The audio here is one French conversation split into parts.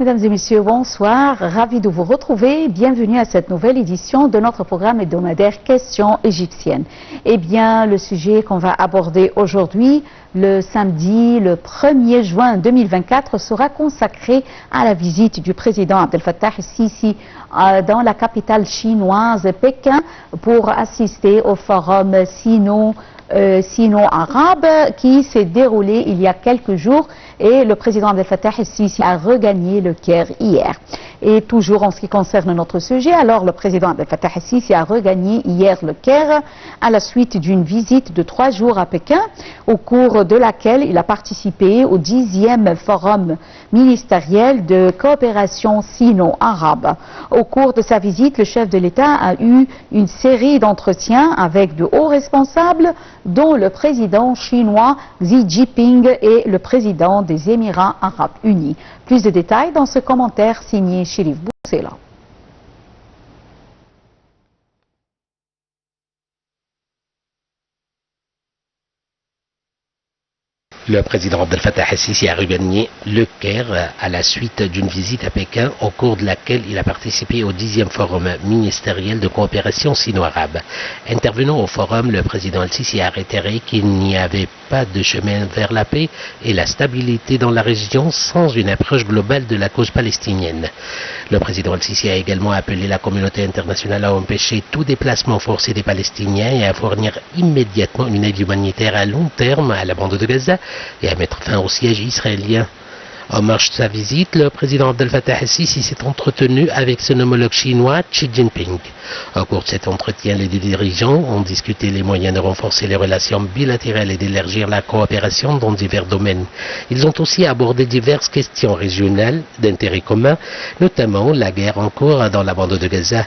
Mesdames et messieurs, bonsoir. Ravi de vous retrouver. Bienvenue à cette nouvelle édition de notre programme hebdomadaire Questions égyptiennes. Eh bien, le sujet qu'on va aborder aujourd'hui, le samedi, le 1er juin 2024, sera consacré à la visite du président Abdel Fattah el-Sisi dans la capitale chinoise, Pékin, pour assister au forum sino-arabe qui s'est déroulé il y a quelques jours, et le président Abdel Fattah el-Sisi a regagné le Caire hier. Et toujours en ce qui concerne notre sujet, alors le président Abdel Fattah el-Sisi a regagné hier le Caire à la suite d'une visite de 3 jours à Pékin, au cours de laquelle il a participé au 10e forum ministériel de coopération sino-arabe. Au cours de sa visite, le chef de l'État a eu une série d'entretiens avec de hauts responsables, dont le président chinois Xi Jinping et le président des Émirats arabes unis. Plus de détails dans ce commentaire signé Chérif Boussela. Le président Abdel Fattah el-Sisi a regagné le Caire à la suite d'une visite à Pékin, au cours de laquelle il a participé au 10e forum ministériel de coopération sino-arabe. Intervenant au forum, le président el-Sisi a réitéré qu'il n'y avait pas de chemin vers la paix et la stabilité dans la région sans une approche globale de la cause palestinienne. Le président el-Sisi a également appelé la communauté internationale à empêcher tout déplacement forcé des Palestiniens et à fournir immédiatement une aide humanitaire à long terme à la bande de Gaza et à mettre fin au siège israélien. En marge de sa visite, le président Abdel Fattah el-Sisi s'est entretenu avec son homologue chinois Xi Jinping. Au cours de cet entretien, les deux dirigeants ont discuté les moyens de renforcer les relations bilatérales et d'élargir la coopération dans divers domaines. Ils ont aussi abordé diverses questions régionales d'intérêt commun, notamment la guerre en cours dans la bande de Gaza.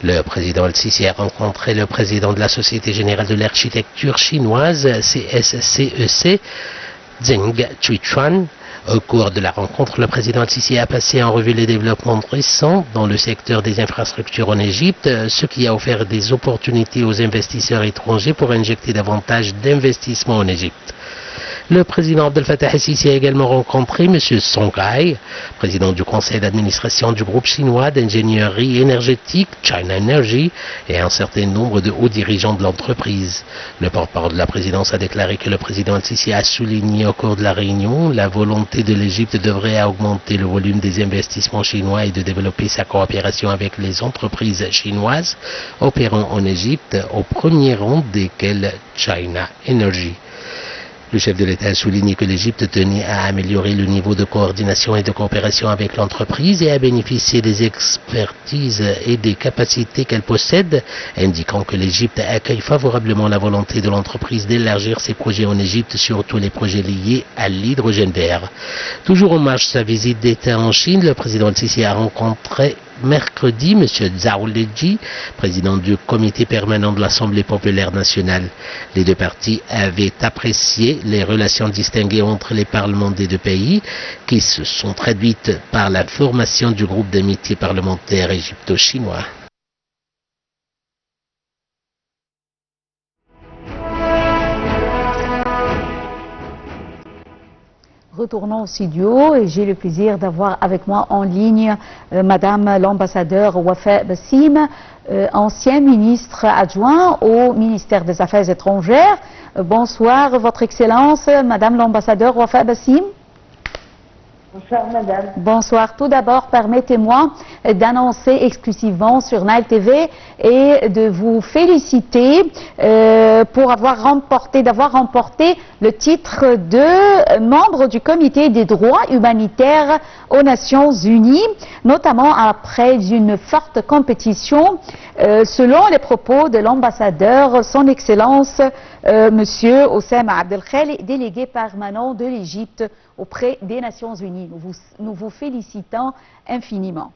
Le président el-Sisi a rencontré le président de la Société Générale de l'Architecture Chinoise, CSCEC, Zheng Qichuan. Au cours de la rencontre, le président el-Sisi a passé en revue les développements récents dans le secteur des infrastructures en Égypte, ce qui a offert des opportunités aux investisseurs étrangers pour injecter davantage d'investissements en Égypte. Le président Abdel Fattah el-Sisi a également rencontré M. Song Hai, président du conseil d'administration du groupe chinois d'ingénierie énergétique China Energy, et un certain nombre de hauts dirigeants de l'entreprise. Le porte-parole de la présidence a déclaré que le président el-Sisi a souligné au cours de la réunion la volonté de l'Égypte d'œuvrer à augmenter le volume des investissements chinois et de développer sa coopération avec les entreprises chinoises opérant en Égypte, au premier rang desquelles China Energy. Le chef de l'État a souligné que l'Égypte tenait à améliorer le niveau de coordination et de coopération avec l'entreprise et à bénéficier des expertises et des capacités qu'elle possède, indiquant que l'Égypte accueille favorablement la volonté de l'entreprise d'élargir ses projets en Égypte, surtout les projets liés à l'hydrogène vert. Toujours en marge de sa visite d'État en Chine, le président el-Sisi a rencontré mercredi M. Zhao Leji, président du comité permanent de l'Assemblée populaire nationale. Les deux parties avaient apprécié les relations distinguées entre les parlements des deux pays, qui se sont traduites par la formation du groupe d'amitié parlementaire égypto-chinois. Retournons au studio et j'ai le plaisir d'avoir avec moi en ligne Madame l'ambassadeur Wafa Bassim, ancien ministre adjoint au ministère des Affaires étrangères. Bonsoir, Votre Excellence, Madame l'ambassadeur Wafa Bassim. Bonsoir madame. Bonsoir. Tout d'abord, permettez-moi d'annoncer exclusivement sur Nile TV et de vous féliciter pour d'avoir remporté le titre de membre du comité des droits humanitaires aux Nations Unies, notamment après une forte compétition selon les propos de l'ambassadeur, son Excellence Monsieur Oussama Abdel Khali, délégué permanent de l'Égypte auprès des Nations Unies. Nous vous félicitons infiniment.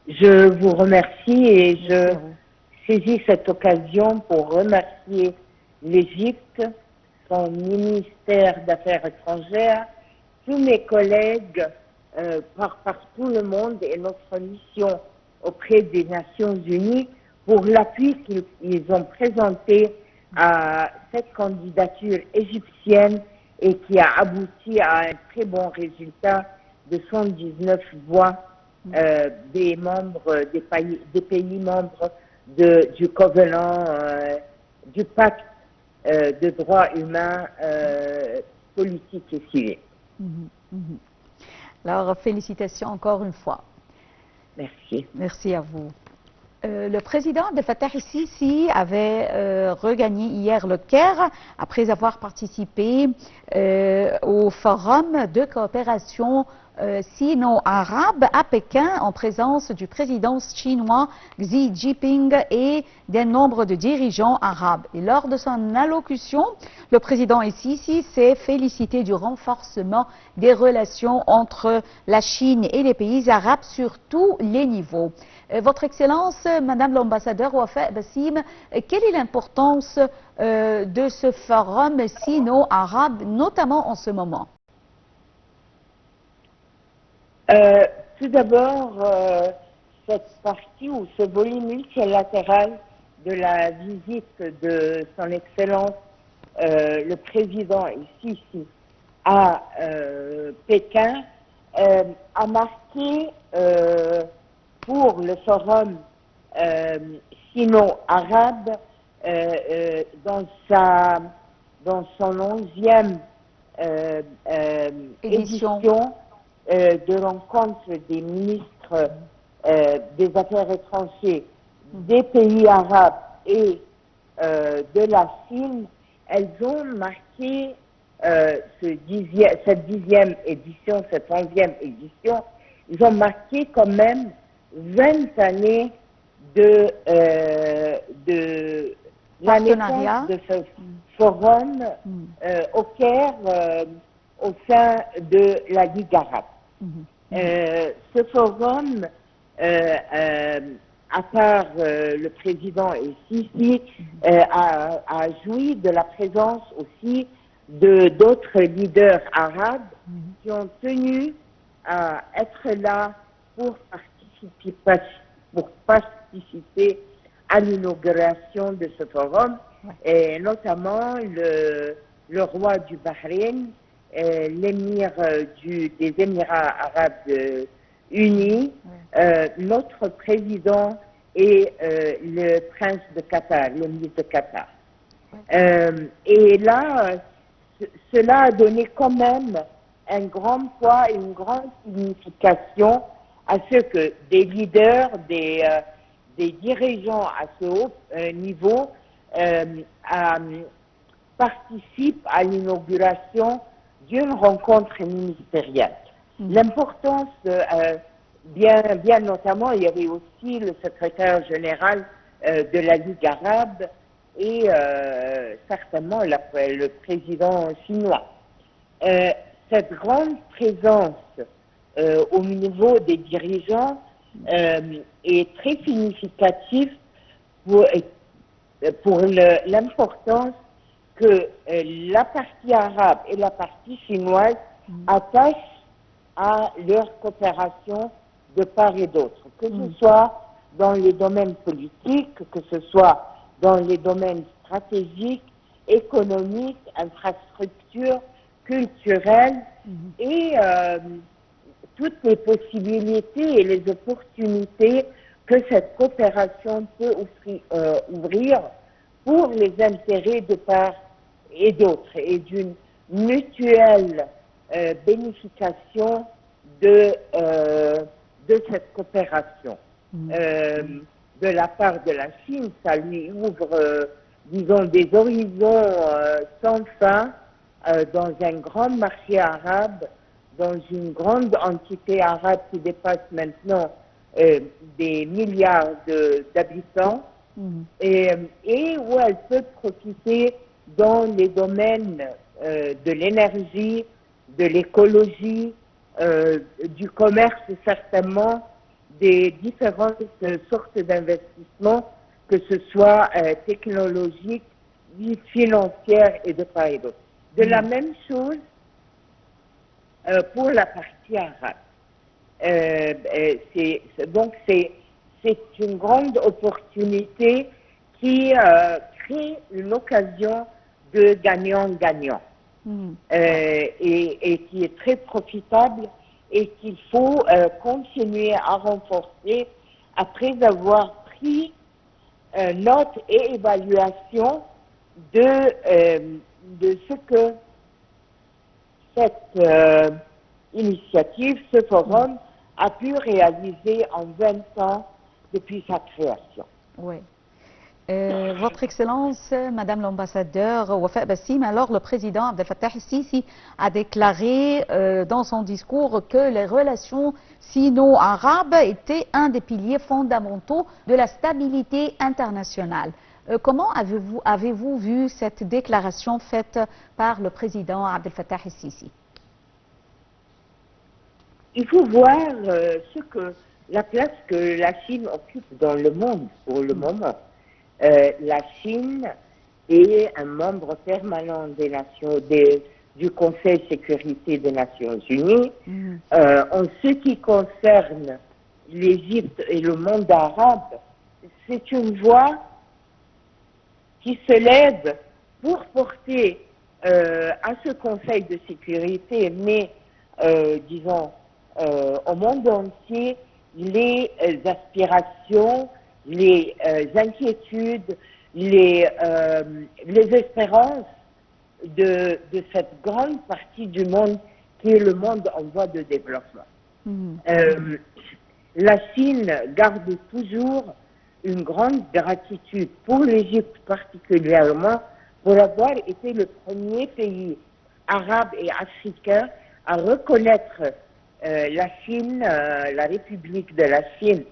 Je vous remercie et je saisis cette occasion pour remercier l'Égypte, son ministère d'Affaires étrangères, tous mes collègues partout le monde et notre mission auprès des Nations Unies pour l'appui qu'ils ont présenté à cette candidature égyptienne et qui a abouti à un très bon résultat de 119 voix des membres des pays membres du Covenant, du pacte de droits humains politiques et civils. Alors, félicitations encore une fois. Merci. Merci à vous. Le président Abdel Fattah el-Sisi avait regagné hier le Caire après avoir participé au forum de coopération sino-arabe à Pékin en présence du président chinois Xi Jinping et d'un nombre de dirigeants arabes. Et lors de son allocution, le président el-Sisi s'est félicité du renforcement des relations entre la Chine et les pays arabes sur tous les niveaux. Votre Excellence, Madame l'ambassadeur Wafa Bassim, quelle est l'importance de ce forum sino-arabe, notamment en ce moment? Tout d'abord, cette partie ou ce volet multilatéral de la visite de son Excellence, le président el-Sisi à Pékin, a marqué pour le forum sino-arabe dans son 11e édition de rencontre des ministres des Affaires étrangères des pays arabes et de la Chine. Elles ont marqué cette 10e édition, cette 11e édition, ils ont marqué quand même 20 années de la naissance de ce forum au Caire au sein de la Ligue arabe. Ce forum, à part le président el-Sisi, a joui de la présence aussi d'autres leaders arabes qui ont tenu à être là pour participer à l'inauguration de ce forum, et notamment le roi du Bahreïn, l'émir des Émirats arabes unis, notre président et le prince de Qatar, l'émir de Qatar. Et là, cela a donné quand même un grand poids et une grande signification à ce que des leaders, des dirigeants à ce haut niveau participent à l'inauguration d'une rencontre ministérielle. L'importance, bien notamment, il y avait aussi le secrétaire général de la Ligue arabe et certainement le président chinois. Cette grande présence au niveau des dirigeants est très significative pour l'importance que la partie arabe et la partie chinoise attachent à leur coopération de part et d'autre, que ce soit dans les domaines politiques, que ce soit dans les domaines stratégiques, économiques, infrastructures, culturelles et toutes les possibilités et les opportunités que cette coopération peut ouvrir pour les intérêts de part et d'autre et d'une mutuelle bénéfication de cette coopération. De la part de la Chine, ça lui ouvre, disons, des horizons sans fin dans un grand marché arabe, dans une grande entité arabe qui dépasse maintenant des milliards d'habitants, et où elle peut profiter dans les domaines de l'énergie, de l'écologie, du commerce certainement, des différentes sortes d'investissements, que ce soit technologiques, financières et de part et d'autre. De la même chose pour la partie arabe. Donc c'est une grande opportunité qui crée une occasion de gagnant-gagnant et qui est très profitable et qu'il faut continuer à renforcer après avoir pris note et évaluation de ce que cette initiative, ce forum, a pu réaliser en 20 ans depuis sa création. Oui. Votre Excellence, Madame l'ambassadeur Wafa Bassim, alors le président Abdel Fattah el-Sisi a déclaré dans son discours que les relations sino-arabes étaient un des piliers fondamentaux de la stabilité internationale. Comment avez-vous vu cette déclaration faite par le président Abdel Fattah el-Sisi? Il faut voir la place que la Chine occupe dans le monde pour le moment. La Chine est un membre permanent du Conseil de sécurité des Nations Unies. En ce qui concerne l'Égypte et le monde arabe, c'est une voix qui se lève pour porter à ce Conseil de sécurité, mais disons au monde entier, les aspirations, les inquiétudes, les espérances de cette grande partie du monde qui est le monde en voie de développement. La Chine garde toujours une grande gratitude pour l'Égypte particulièrement pour avoir été le premier pays arabe et africain à reconnaître la Chine, la République de la Chine,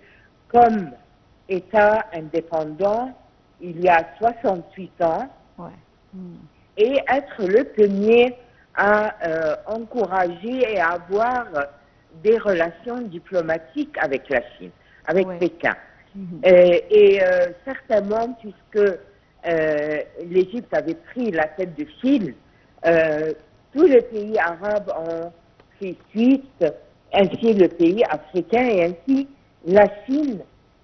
comme État indépendant il y a 68 ans, et être le premier à encourager et à avoir des relations diplomatiques avec la Chine, avec Pékin. Certainement, puisque l'Égypte avait pris la tête de file, tous les pays arabes ont fait suite, ainsi le pays africain, et ainsi la Chine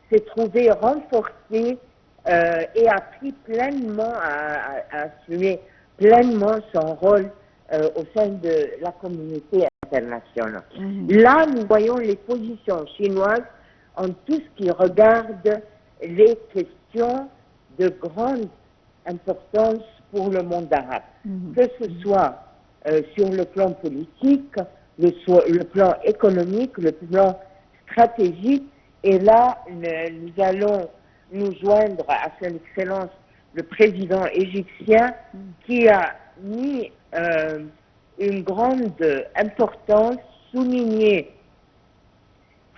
s'est trouvée renforcée et a pris pleinement, a assumé pleinement son rôle au sein de la communauté internationale. Là, nous voyons les positions chinoises en tout ce qui regarde les questions de grande importance pour le monde arabe, que ce soit sur le plan politique, le plan économique, le plan stratégique. Et là, nous allons nous joindre à son Excellence le président égyptien qui a mis une grande importance, souligné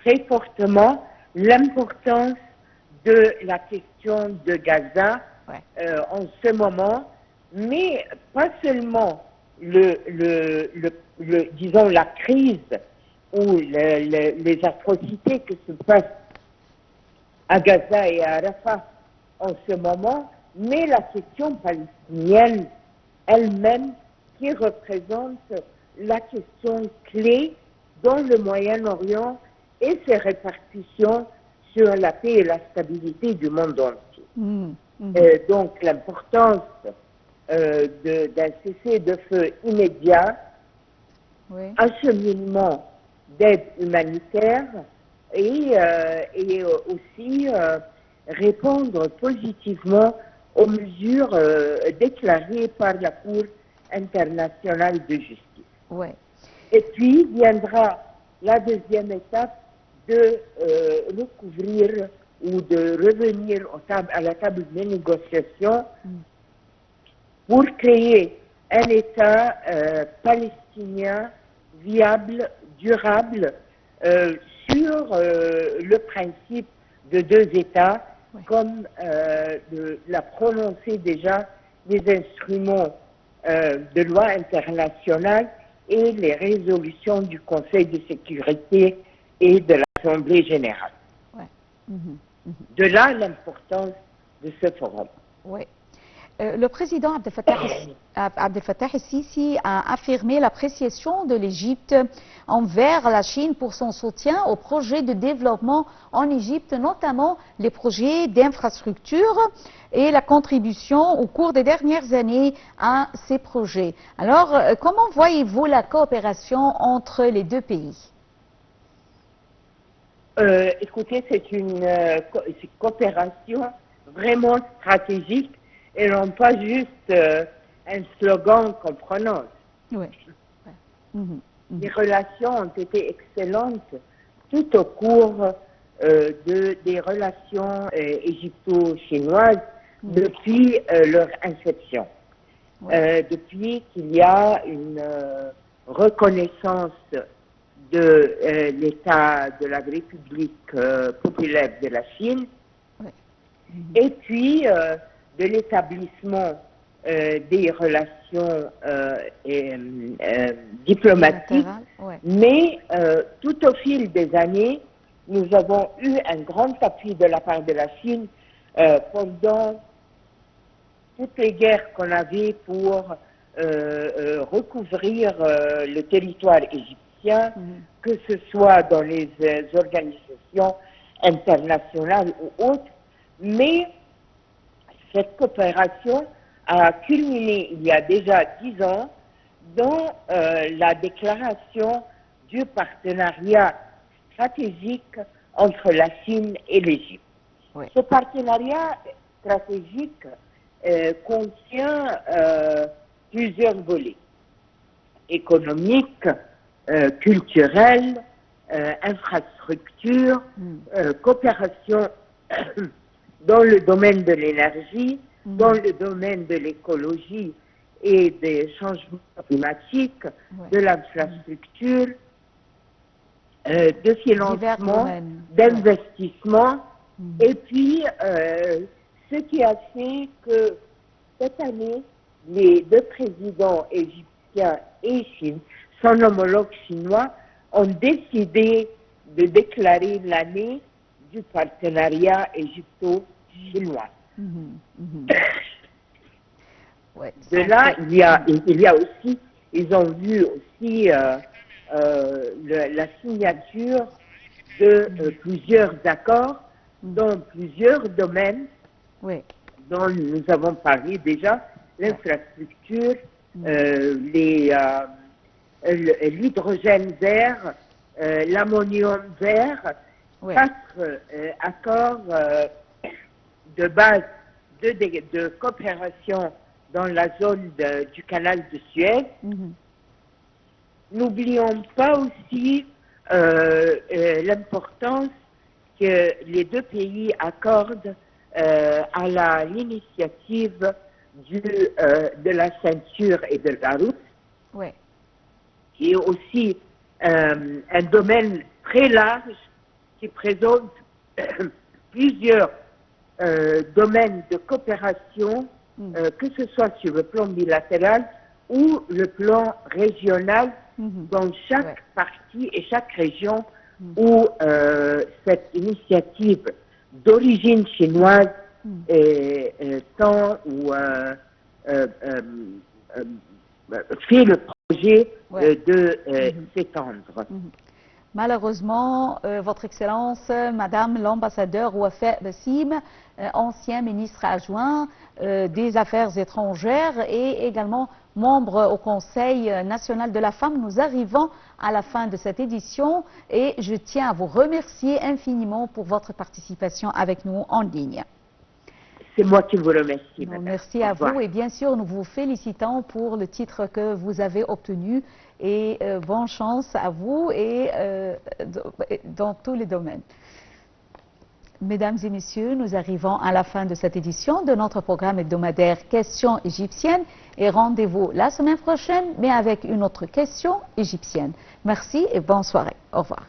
très fortement l'importance de la question de Gaza en ce moment, mais pas seulement disons la crise ou les atrocités qui se passent à Gaza et à Rafah en ce moment, mais la question palestinienne elle-même qui représente la question clé dans le Moyen-Orient et ses répercussions sur la paix et la stabilité du monde entier. Donc l'importance d'un cessez-le-feu immédiat, acheminement d'aide humanitaire et aussi répondre positivement aux mesures déclarées par la Cour internationale de justice. Et puis viendra la deuxième étape de recouvrir ou de revenir à la table de négociation pour créer un État palestinien viable, durable, sur le principe de deux États, comme l'a prononcé déjà les instruments de loi internationale et les résolutions du Conseil de sécurité et de l'Assemblée générale. De là l'importance de ce forum. Le président Abdel Fattah el-Sisi a affirmé l'appréciation de l'Égypte envers la Chine pour son soutien aux projets de développement en Égypte, notamment les projets d'infrastructure et la contribution au cours des dernières années à ces projets. Alors, comment voyez-vous la coopération entre les deux pays? Écoutez, c'est une coopération vraiment stratégique et non pas juste un slogan qu'on prononce. Oui. Les relations ont été excellentes tout au cours des relations égypto-chinoises depuis leur inception. Depuis qu'il y a une reconnaissance de l'État de la République populaire de la Chine, et puis de l'établissement des relations diplomatiques, mais tout au fil des années, nous avons eu un grand appui de la part de la Chine pendant toutes les guerres qu'on avait pour recouvrir le territoire égyptien, que ce soit dans les organisations internationales ou autres, mais cette coopération a culminé il y a déjà 10 ans dans la déclaration du partenariat stratégique entre la Chine et l'Égypte. Oui. Ce partenariat stratégique contient plusieurs volets: économique, culturel, infrastructure, coopération dans le domaine de l'énergie, dans le domaine de l'écologie et des changements climatiques, de l'infrastructure, de financement, d'investissement, et puis ce qui a fait que cette année, les deux présidents égyptiens et son homologue chinois ont décidé de déclarer l'année du partenariat égypto-chinois. De là, il y a aussi, ils ont vu aussi la signature de plusieurs accords dans plusieurs domaines dont nous avons parlé déjà: l'infrastructure, l'hydrogène vert, l'ammonium vert, 4 accords de base de coopération dans la zone du canal de Suez. N'oublions pas aussi l'importance que les deux pays accordent à l'initiative de la ceinture et de la route, qui est aussi un domaine très large qui présente plusieurs domaines de coopération, que ce soit sur le plan bilatéral ou le plan régional, dans chaque partie et chaque région où cette initiative d'origine chinoise tend ou fait le projet de s'étendre. Malheureusement, Votre Excellence, Madame l'ambassadeur Ouafé Bassim, ancien ministre adjoint des Affaires étrangères et également membre au Conseil national de la femme, nous arrivons à la fin de cette édition et je tiens à vous remercier infiniment pour votre participation avec nous en ligne. C'est moi qui vous remercie, madame. Merci à vous et bien sûr nous vous félicitons pour le titre que vous avez obtenu et bonne chance à vous et dans tous les domaines. Mesdames et messieurs, nous arrivons à la fin de cette édition de notre programme hebdomadaire Questions égyptiennes et rendez-vous la semaine prochaine mais avec une autre question égyptienne. Merci et bonne soirée. Au revoir.